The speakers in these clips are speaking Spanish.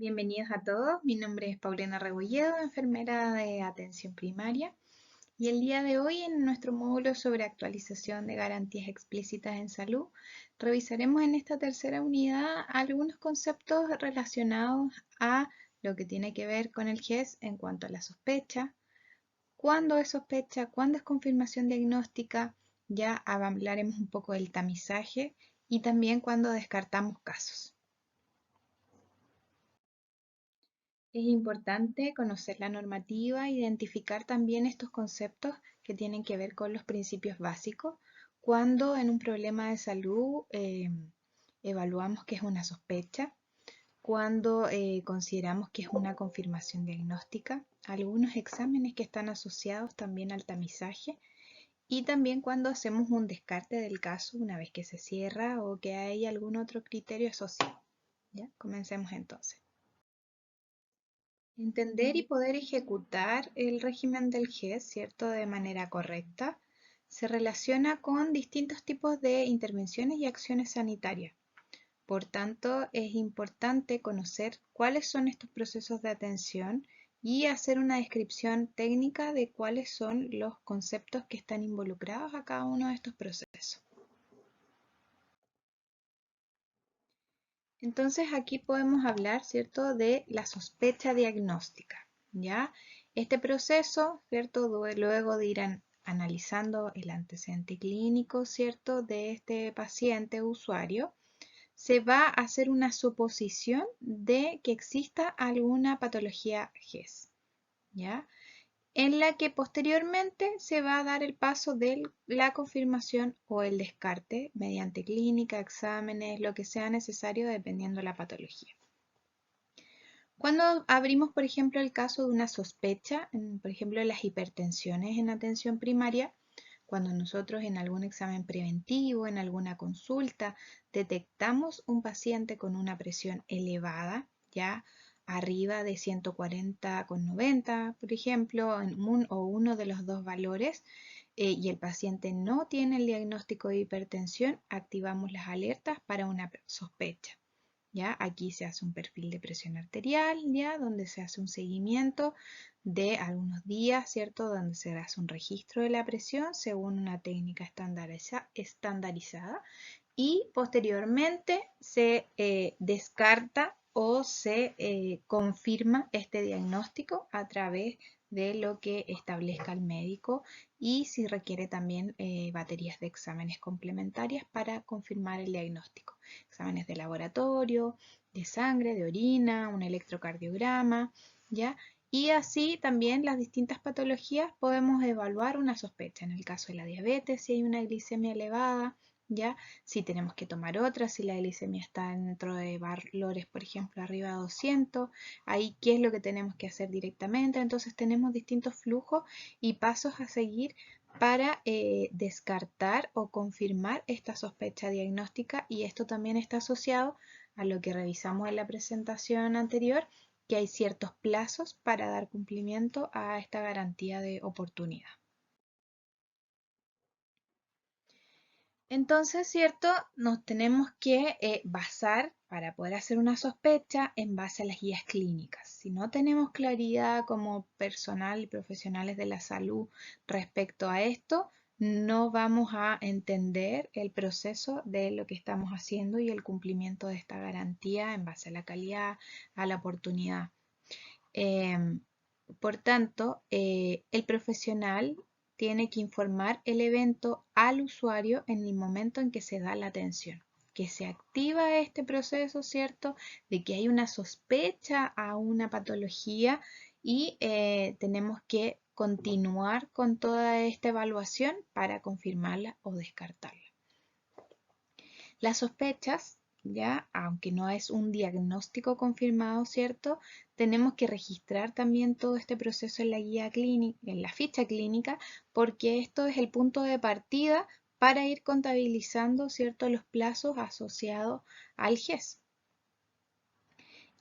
Bienvenidos a todos, mi nombre es Paulina Rebolledo, enfermera de atención primaria, y el día de hoy en nuestro módulo sobre actualización de garantías explícitas en salud, revisaremos en esta tercera unidad algunos conceptos relacionados a lo que tiene que ver con el GES en cuanto a la sospecha, cuándo es sospecha, cuándo es confirmación diagnóstica, ya hablaremos un poco del tamizaje y también cuándo descartamos casos. Es importante conocer la normativa, identificar también estos conceptos que tienen que ver con los principios básicos. Cuando en un problema de salud evaluamos que es una sospecha, cuando consideramos que es una confirmación diagnóstica, algunos exámenes que están asociados también al tamizaje y también cuando hacemos un descarte del caso una vez que se cierra o que hay algún otro criterio asociado. ¿Ya? Comencemos entonces. Entender y poder ejecutar el régimen del GES, ¿cierto?, de manera correcta, se relaciona con distintos tipos de intervenciones y acciones sanitarias. Por tanto, es importante conocer cuáles son estos procesos de atención y hacer una descripción técnica de cuáles son los conceptos que están involucrados a cada uno de estos procesos. Entonces aquí podemos hablar, ¿cierto?, de la sospecha diagnóstica, ¿ya? Este proceso, ¿cierto?, luego de ir analizando el antecedente clínico, ¿cierto?, de este paciente usuario, se va a hacer una suposición de que exista alguna patología GES, ¿ya? En la que posteriormente se va a dar el paso de la confirmación o el descarte mediante clínica, exámenes, lo que sea necesario dependiendo de la patología. Cuando abrimos, por ejemplo, el caso de una sospecha, por ejemplo, las hipertensiones en atención primaria, cuando nosotros en algún examen preventivo, en alguna consulta, detectamos un paciente con una presión elevada, ya arriba de 140/90, por ejemplo, o uno de los dos valores, y el paciente no tiene el diagnóstico de hipertensión, activamos las alertas para una sospecha. ¿Ya? Aquí se hace un perfil de presión arterial, ¿ya? Donde se hace un seguimiento de algunos días, ¿cierto? Donde se hace un registro de la presión según una técnica estandarizada y posteriormente se descarta o se confirma este diagnóstico a través de lo que establezca el médico y si requiere también baterías de exámenes complementarias para confirmar el diagnóstico. Exámenes de laboratorio, de sangre, de orina, un electrocardiograma, ¿ya? Y así también las distintas patologías podemos evaluar una sospecha. En el caso de la diabetes, si hay una glicemia elevada, ¿ya? Si tenemos que tomar otra, si la glicemia está dentro de valores, por ejemplo, arriba de 200, ahí qué es lo que tenemos que hacer directamente. Entonces tenemos distintos flujos y pasos a seguir para descartar o confirmar esta sospecha diagnóstica y esto también está asociado a lo que revisamos en la presentación anterior, que hay ciertos plazos para dar cumplimiento a esta garantía de oportunidad. Entonces, ¿cierto? Nos tenemos que basar para poder hacer una sospecha en base a las guías clínicas. Si no tenemos claridad como personal y profesionales de la salud respecto a esto, no vamos a entender el proceso de lo que estamos haciendo y el cumplimiento de esta garantía en base a la calidad, a la oportunidad. Em, por tanto, el profesional tiene que informar el evento al usuario en el momento en que se da la atención, que se activa este proceso, ¿cierto? De que hay una sospecha a una patología y tenemos que continuar con toda esta evaluación para confirmarla o descartarla. Las sospechas, ya, aunque no es un diagnóstico confirmado, ¿cierto? Tenemos que registrar también todo este proceso en la guía clínica, en la ficha clínica, porque esto es el punto de partida para ir contabilizando, ¿cierto?, los plazos asociados al GES.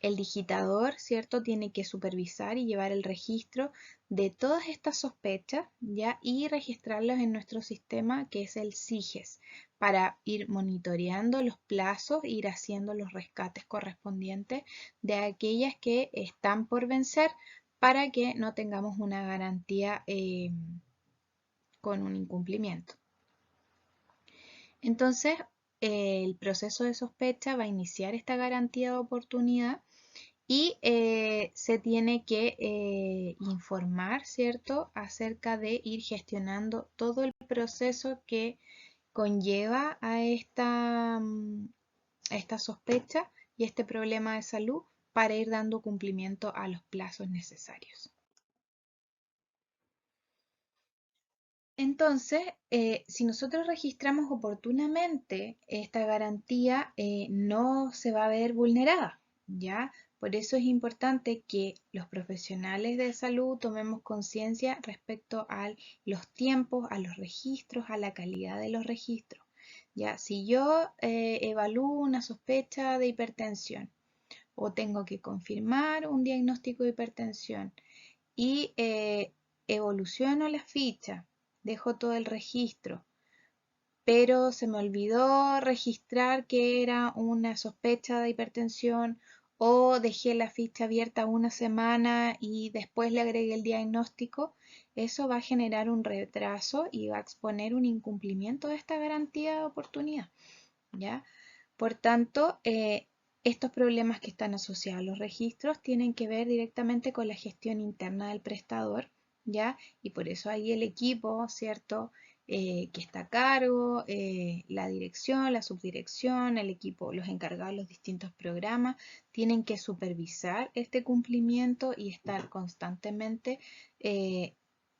El digitador, ¿cierto?, tiene que supervisar y llevar el registro de todas estas sospechas, ¿ya? Y registrarlos en nuestro sistema que es el SIGES, para ir monitoreando los plazos, ir haciendo los rescates correspondientes de aquellas que están por vencer para que no tengamos una garantía con un incumplimiento. Entonces, el proceso de sospecha va a iniciar esta garantía de oportunidad y se tiene que informar, ¿cierto?, acerca de ir gestionando todo el proceso que conlleva a esta sospecha y este problema de salud para ir dando cumplimiento a los plazos necesarios. Entonces, si nosotros registramos oportunamente, esta garantía no se va a ver vulnerada, ¿ya? Por eso es importante que los profesionales de salud tomemos conciencia respecto a los tiempos, a los registros, a la calidad de los registros, ¿ya? Si yo evalúo una sospecha de hipertensión o tengo que confirmar un diagnóstico de hipertensión y evoluciono la ficha, dejo todo el registro, pero se me olvidó registrar que era una sospecha de hipertensión o dejé la ficha abierta una semana y después le agregué el diagnóstico, eso va a generar un retraso y va a exponer un incumplimiento de esta garantía de oportunidad, ¿ya? Por tanto, estos problemas que están asociados a los registros tienen que ver directamente con la gestión interna del prestador, ¿ya? Y por eso ahí el equipo, ¿cierto?, que está a cargo, la dirección, la subdirección, el equipo, los encargados de los distintos programas, tienen que supervisar este cumplimiento y estar constantemente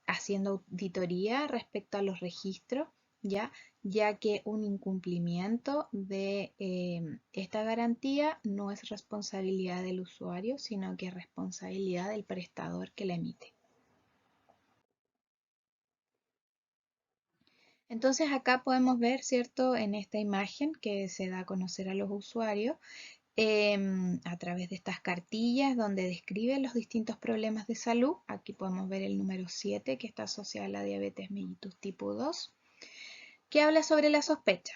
haciendo auditoría respecto a los registros, ¿ya? Ya que un incumplimiento de esta garantía no es responsabilidad del usuario, sino que es responsabilidad del prestador que la emite. Entonces acá podemos ver, ¿cierto?, en esta imagen que se da a conocer a los usuarios a través de estas cartillas donde describe los distintos problemas de salud. Aquí podemos ver el número 7 que está asociado a la diabetes mellitus tipo 2, que habla sobre la sospecha.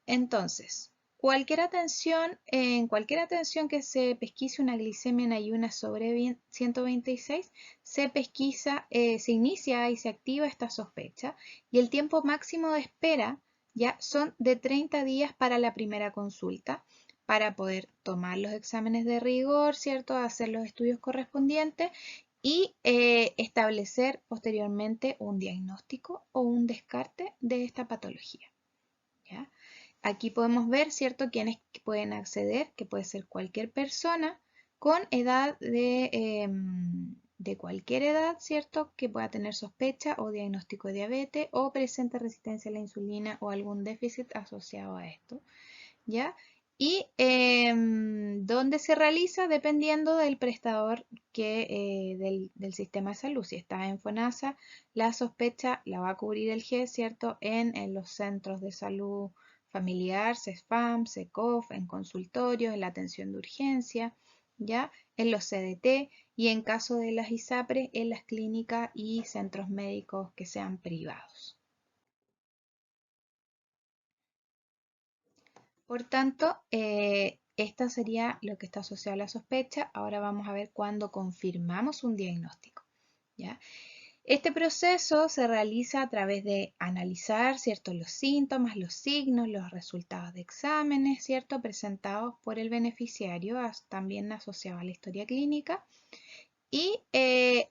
Entonces, en cualquier atención que se pesquise una glicemia en ayunas sobre 126, se pesquisa, se inicia y se activa esta sospecha y el tiempo máximo de espera ya son de 30 días para la primera consulta para poder tomar los exámenes de rigor, ¿cierto? Hacer los estudios correspondientes y establecer posteriormente un diagnóstico o un descarte de esta patología, ¿ya? Aquí podemos ver, ¿cierto?, quiénes pueden acceder, que puede ser cualquier persona con edad de cualquier edad, ¿cierto?, que pueda tener sospecha o diagnóstico de diabetes o presente resistencia a la insulina o algún déficit asociado a esto, ¿ya? Y dónde se realiza dependiendo del prestador del sistema de salud. Si está en FONASA, la sospecha la va a cubrir el GES, ¿cierto?, en los centros de salud familiar, CESFAM, CECOF, en consultorios, en la atención de urgencia, ¿ya?, en los CDT y en caso de las ISAPRE, en las clínicas y centros médicos que sean privados. Por tanto, esta sería lo que está asociado a la sospecha. Ahora vamos a ver cuándo confirmamos un diagnóstico, ¿ya? Este proceso se realiza a través de analizar, ¿cierto?, los síntomas, los signos, los resultados de exámenes, ¿cierto?, presentados por el beneficiario, también asociado a la historia clínica. Y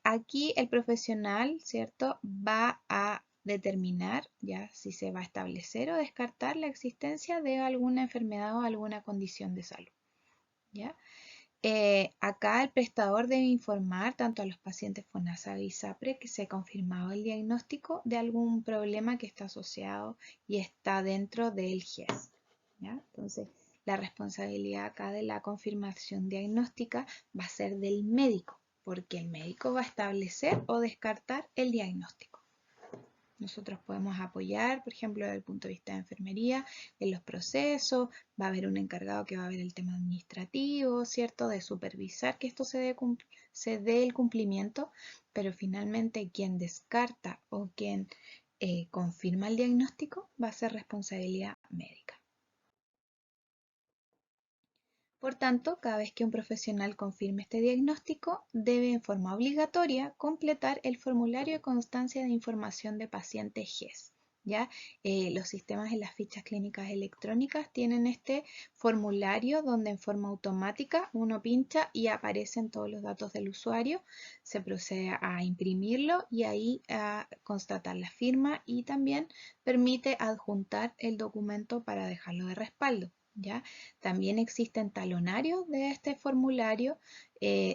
aquí el profesional, ¿cierto?, va a determinar ya si se va a establecer o descartar la existencia de alguna enfermedad o alguna condición de salud, ¿ya? Acá el prestador debe informar tanto a los pacientes FONASA y ISAPRE que se ha confirmado el diagnóstico de algún problema que está asociado y está dentro del GES, ¿ya? Entonces, la responsabilidad acá de la confirmación diagnóstica va a ser del médico, porque el médico va a establecer o descartar el diagnóstico. Nosotros podemos apoyar, por ejemplo, desde el punto de vista de enfermería, en los procesos, va a haber un encargado que va a ver el tema administrativo, ¿cierto?, de supervisar que esto se dé el cumplimiento, pero finalmente quien descarta o quien confirma el diagnóstico, va a ser responsabilidad médica. Por tanto, cada vez que un profesional confirme este diagnóstico, debe en forma obligatoria completar el formulario de constancia de información de paciente GES. ¿Ya? Los sistemas en las fichas clínicas electrónicas tienen este formulario donde en forma automática uno pincha y aparecen todos los datos del usuario, se procede a imprimirlo y ahí a constatar la firma y también permite adjuntar el documento para dejarlo de respaldo. ¿Ya? También existen talonarios de este formulario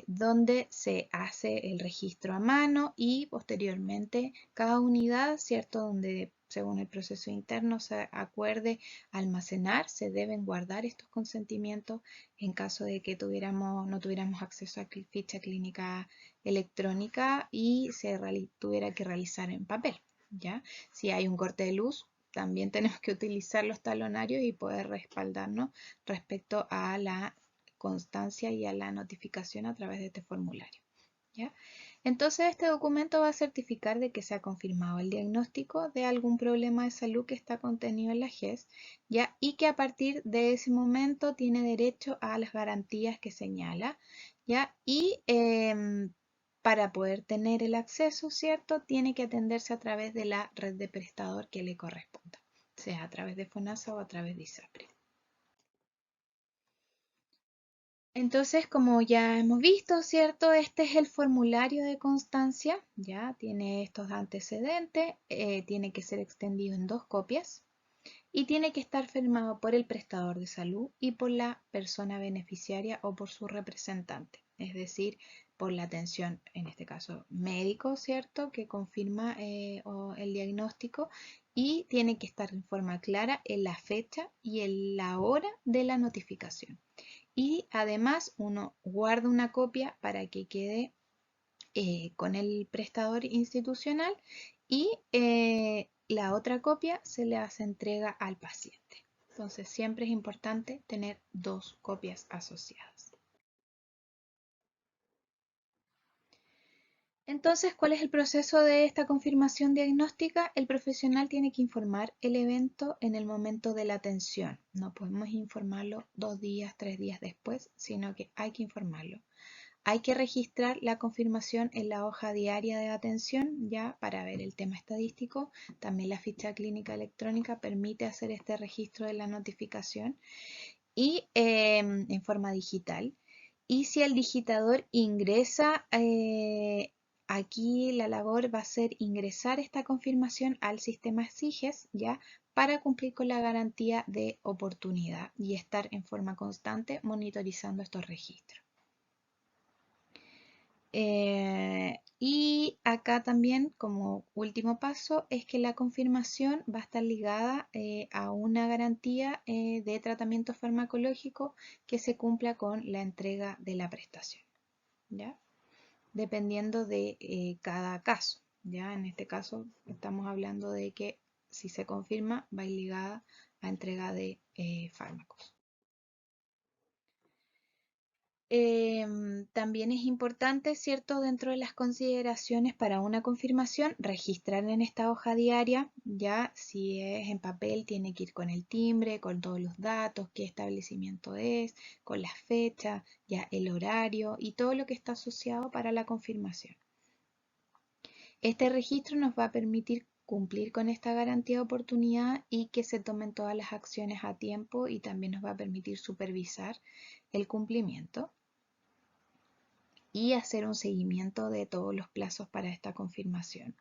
donde se hace el registro a mano y posteriormente cada unidad, ¿cierto? Donde según el proceso interno se acuerde almacenar, se deben guardar estos consentimientos en caso de que no tuviéramos acceso a ficha clínica electrónica y se tuviera que realizar en papel. ¿Ya? Si hay un corte de luz, también tenemos que utilizar los talonarios y poder respaldarnos respecto a la constancia y a la notificación a través de este formulario. ¿Ya? Entonces este documento va a certificar de que se ha confirmado el diagnóstico de algún problema de salud que está contenido en la GES, ¿ya? Y que a partir de ese momento tiene derecho a las garantías que señala, ¿ya? Y para poder tener el acceso, ¿cierto? Tiene que atenderse a través de la red de prestador que le corresponda, sea a través de FONASA o a través de ISAPRE. Entonces, como ya hemos visto, ¿cierto? Este es el formulario de constancia, ya tiene estos antecedentes, tiene que ser extendido en 2 copias y tiene que estar firmado por el prestador de salud y por la persona beneficiaria o por su representante, es decir, por la atención, en este caso médico, ¿cierto? Que confirma el diagnóstico y tiene que estar en forma clara en la fecha y en la hora de la notificación. Y además uno guarda una copia para que quede con el prestador institucional y la otra copia se le hace entrega al paciente. Entonces siempre es importante tener 2 copias asociadas. Entonces, ¿cuál es el proceso de esta confirmación diagnóstica? El profesional tiene que informar el evento en el momento de la atención. No podemos informarlo 2 días, 3 días después, sino que hay que informarlo. Hay que registrar la confirmación en la hoja diaria de atención ya para ver el tema estadístico. También la ficha clínica electrónica permite hacer este registro de la notificación y en forma digital. Y si el digitador ingresa, aquí la labor va a ser ingresar esta confirmación al sistema SIGES ya para cumplir con la garantía de oportunidad y estar en forma constante monitorizando estos registros. Y acá también como último paso es que la confirmación va a estar ligada a una garantía de tratamiento farmacológico que se cumpla con la entrega de la prestación, ¿ya? Dependiendo de cada caso, ¿ya? En este caso estamos hablando de que si se confirma va a ir ligada a entrega de fármacos. También es importante, ¿cierto?, dentro de las consideraciones para una confirmación, registrar en esta hoja diaria, ya si es en papel, tiene que ir con el timbre, con todos los datos, qué establecimiento es, con la fecha, ya el horario y todo lo que está asociado para la confirmación. Este registro nos va a permitir cumplir con esta garantía de oportunidad y que se tomen todas las acciones a tiempo y también nos va a permitir supervisar el cumplimiento y hacer un seguimiento de todos los plazos para esta confirmación.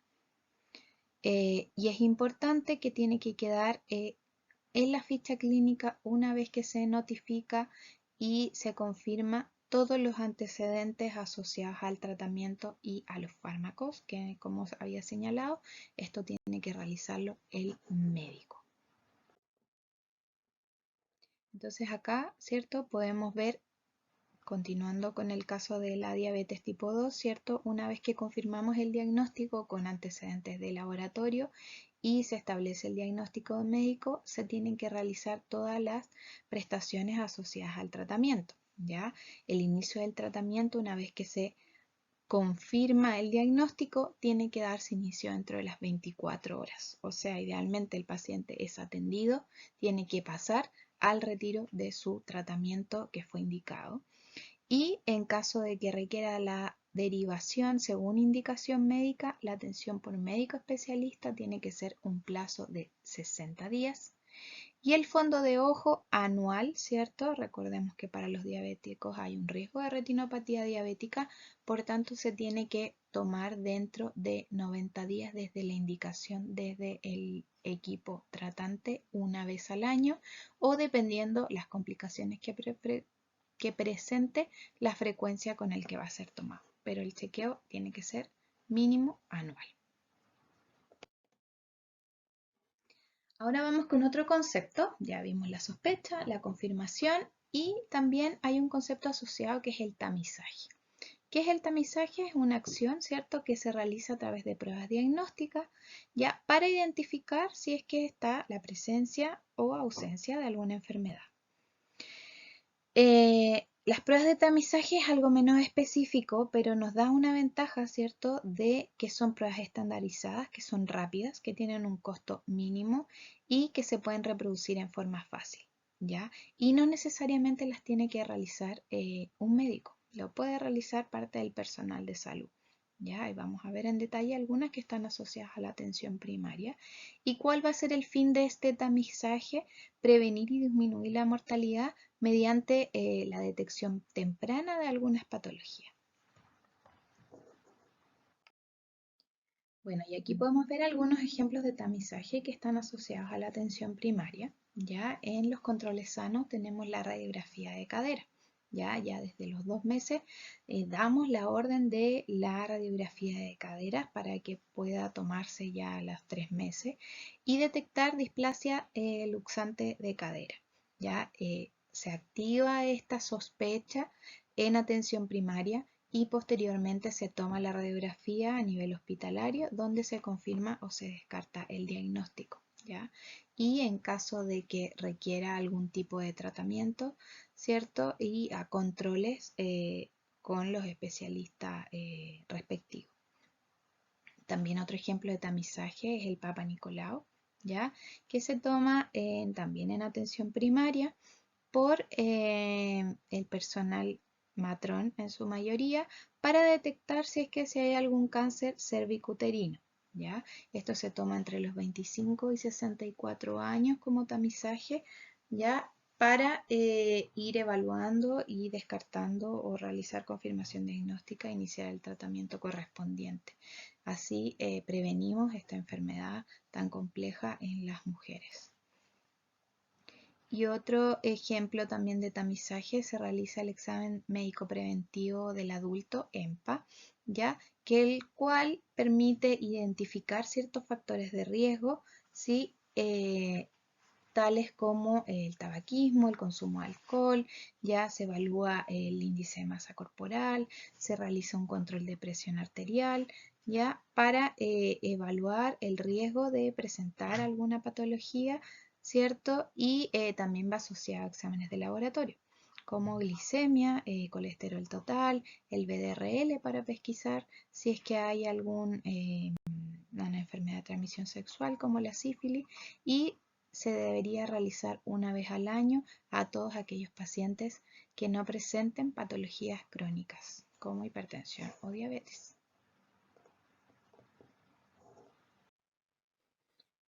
Y es importante que tiene que quedar en la ficha clínica una vez que se notifica y se confirma todos los antecedentes asociados al tratamiento y a los fármacos, que como había señalado, esto tiene que realizarlo el médico. Entonces acá, ¿cierto? Podemos ver, continuando con el caso de la diabetes tipo 2, ¿cierto? Una vez que confirmamos el diagnóstico con antecedentes de laboratorio y se establece el diagnóstico médico, se tienen que realizar todas las prestaciones asociadas al tratamiento, ¿ya? El inicio del tratamiento, una vez que se confirma el diagnóstico, tiene que darse inicio dentro de las 24 horas. O sea, idealmente el paciente es atendido, tiene que pasar al retiro de su tratamiento que fue indicado. Y en caso de que requiera la derivación según indicación médica, la atención por médico especialista tiene que ser un plazo de 60 días. Y el fondo de ojo anual, ¿cierto? Recordemos que para los diabéticos hay un riesgo de retinopatía diabética, por tanto se tiene que tomar dentro de 90 días desde la indicación desde el equipo tratante una vez al año o dependiendo las complicaciones que presente la frecuencia con el que va a ser tomado. Pero el chequeo tiene que ser mínimo anual. Ahora vamos con otro concepto, ya vimos la sospecha, la confirmación y también hay un concepto asociado que es el tamizaje. ¿Qué es el tamizaje? Es una acción, ¿cierto?, que se realiza a través de pruebas diagnósticas, ya para identificar si es que está la presencia o ausencia de alguna enfermedad. Las pruebas de tamizaje es algo menos específico, pero nos da una ventaja, ¿cierto?, de que son pruebas estandarizadas, que son rápidas, que tienen un costo mínimo y que se pueden reproducir en forma fácil, ¿ya? Y no necesariamente las tiene que realizar un médico, lo puede realizar parte del personal de salud, ¿ya? Y vamos a ver en detalle algunas que están asociadas a la atención primaria. ¿Y cuál va a ser el fin de este tamizaje? Prevenir y disminuir la mortalidad mediante la detección temprana de algunas patologías. Bueno, y aquí podemos ver algunos ejemplos de tamizaje que están asociados a la atención primaria. Ya en los controles sanos tenemos la radiografía de cadera. Ya desde los 2 meses damos la orden de la radiografía de cadera para que pueda tomarse ya a los 3 meses y detectar displasia luxante de cadera. Ya se activa esta sospecha en atención primaria y posteriormente se toma la radiografía a nivel hospitalario donde se confirma o se descarta el diagnóstico, ¿ya? Y en caso de que requiera algún tipo de tratamiento, ¿cierto? Y a controles con los especialistas respectivos. También otro ejemplo de tamizaje es el Papa Nicolau, ¿ya? Que se toma también en atención primaria por el personal matrón en su mayoría para detectar si es que si hay algún cáncer cervicuterino, ¿ya? Esto se toma entre los 25 y 64 años como tamizaje, ¿ya? Para ir evaluando y descartando o realizar confirmación diagnóstica e iniciar el tratamiento correspondiente. Así prevenimos esta enfermedad tan compleja en las mujeres. Y otro ejemplo también de tamizaje se realiza el examen médico preventivo del adulto, EMPA, ¿ya? Que el cual permite identificar ciertos factores de riesgo, ¿sí? Tales como el tabaquismo, el consumo de alcohol, ya se evalúa el índice de masa corporal, se realiza un control de presión arterial, ya para evaluar el riesgo de presentar alguna patología, ¿cierto? Y también va asociado a exámenes de laboratorio, como glicemia, colesterol total, el VDRL para pesquisar si es que hay una enfermedad de transmisión sexual como la sífilis y se debería realizar una vez al año a todos aquellos pacientes que no presenten patologías crónicas como hipertensión o diabetes.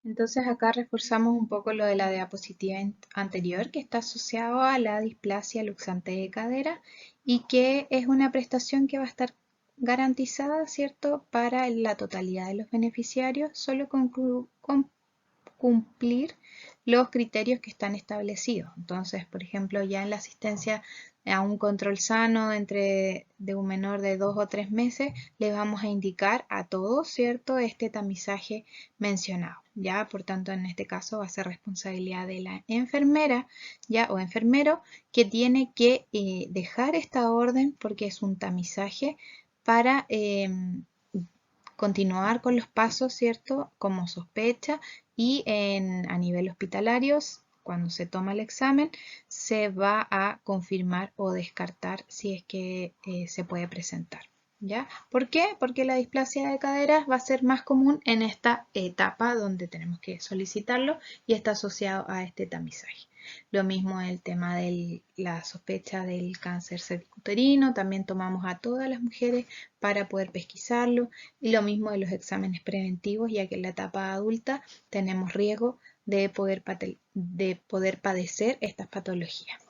Entonces acá reforzamos un poco lo de la diapositiva anterior que está asociado a la displasia luxante de cadera y que es una prestación que va a estar garantizada, ¿cierto?, para la totalidad de los beneficiarios, solo con cumplir los criterios que están establecidos. Entonces, por ejemplo, ya en la asistencia a un control sano de un menor de 2 o 3 meses, le vamos a indicar a todos, ¿cierto?, este tamizaje mencionado. Ya, por tanto, en este caso va a ser responsabilidad de la enfermera, ya, o enfermero, que tiene que dejar esta orden porque es un tamizaje para continuar con los pasos, ¿cierto?, como sospecha y a nivel hospitalario, cuando se toma el examen, se va a confirmar o descartar si es que se puede presentar. ¿Ya? ¿Por qué? Porque la displasia de caderas va a ser más común en esta etapa donde tenemos que solicitarlo y está asociado a este tamizaje. Lo mismo el tema de la sospecha del cáncer cervicuterino, también tomamos a todas las mujeres para poder pesquisarlo, y lo mismo de los exámenes preventivos, ya que en la etapa adulta tenemos riesgo de poder padecer estas patologías.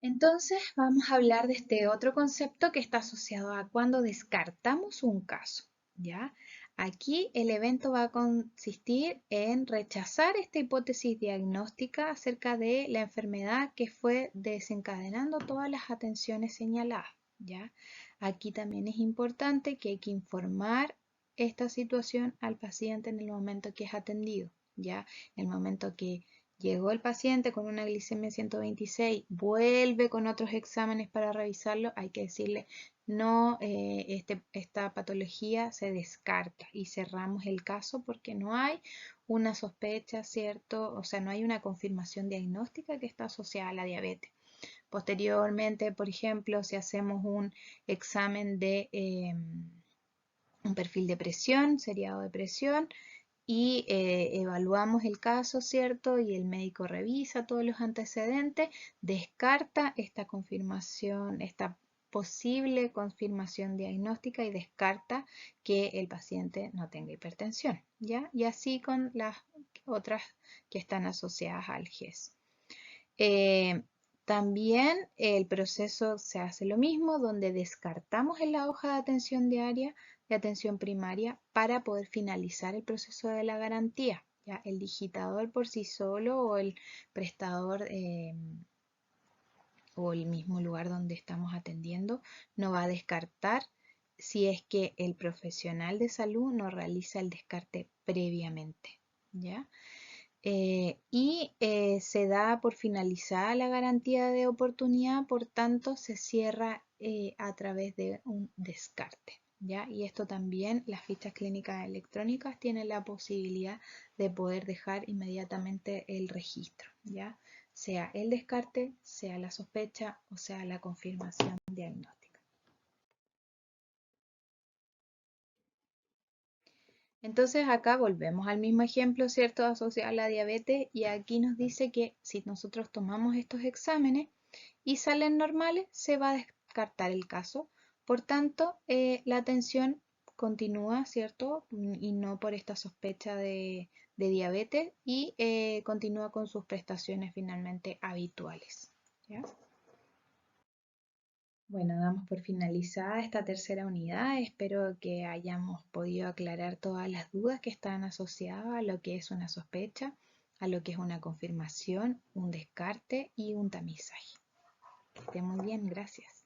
Entonces vamos a hablar de este otro concepto que está asociado a cuando descartamos un caso, ¿ya? Aquí el evento va a consistir en rechazar esta hipótesis diagnóstica acerca de la enfermedad que fue desencadenando todas las atenciones señaladas, ¿ya? Aquí también es importante que hay que informar esta situación al paciente en el momento que es atendido, ¿ya? En el momento que llegó el paciente con una glicemia 126, vuelve con otros exámenes para revisarlo, hay que decirle, no, esta patología se descarta y cerramos el caso porque no hay una sospecha, ¿cierto? O sea, no hay una confirmación diagnóstica que está asociada a la diabetes. Posteriormente, por ejemplo, si hacemos un examen de un perfil de presión, seriado de presión, y evaluamos el caso, ¿cierto? Y el médico revisa todos los antecedentes, descarta esta confirmación, esta posible confirmación diagnóstica y descarta que el paciente no tenga hipertensión, ¿ya? Y así con las otras que están asociadas al GES. Eh, También el proceso se hace lo mismo, donde descartamos en la hoja de atención diaria, de atención primaria, para poder finalizar el proceso de la garantía. ¿Ya? El digitador por sí solo o el prestador o el mismo lugar donde estamos atendiendo no va a descartar si es que el profesional de salud no realiza el descarte previamente. ¿Ya? Se da por finalizada la garantía de oportunidad, por tanto se cierra a través de un descarte, ¿ya? Y esto también, las fichas clínicas electrónicas tienen la posibilidad de poder dejar inmediatamente el registro, ¿ya? Sea el descarte, sea la sospecha o sea la confirmación diagnóstica. Entonces acá volvemos al mismo ejemplo, ¿cierto? Asociado a la diabetes, y aquí nos dice que si nosotros tomamos estos exámenes y salen normales, se va a descartar el caso. Por tanto, la atención continúa, ¿cierto? Y no por esta sospecha de diabetes, y continúa con sus prestaciones finalmente habituales, ¿ya? Bueno, damos por finalizada esta tercera unidad. Espero que hayamos podido aclarar todas las dudas que están asociadas a lo que es una sospecha, a lo que es una confirmación, un descarte y un tamizaje. Que esté muy bien, gracias.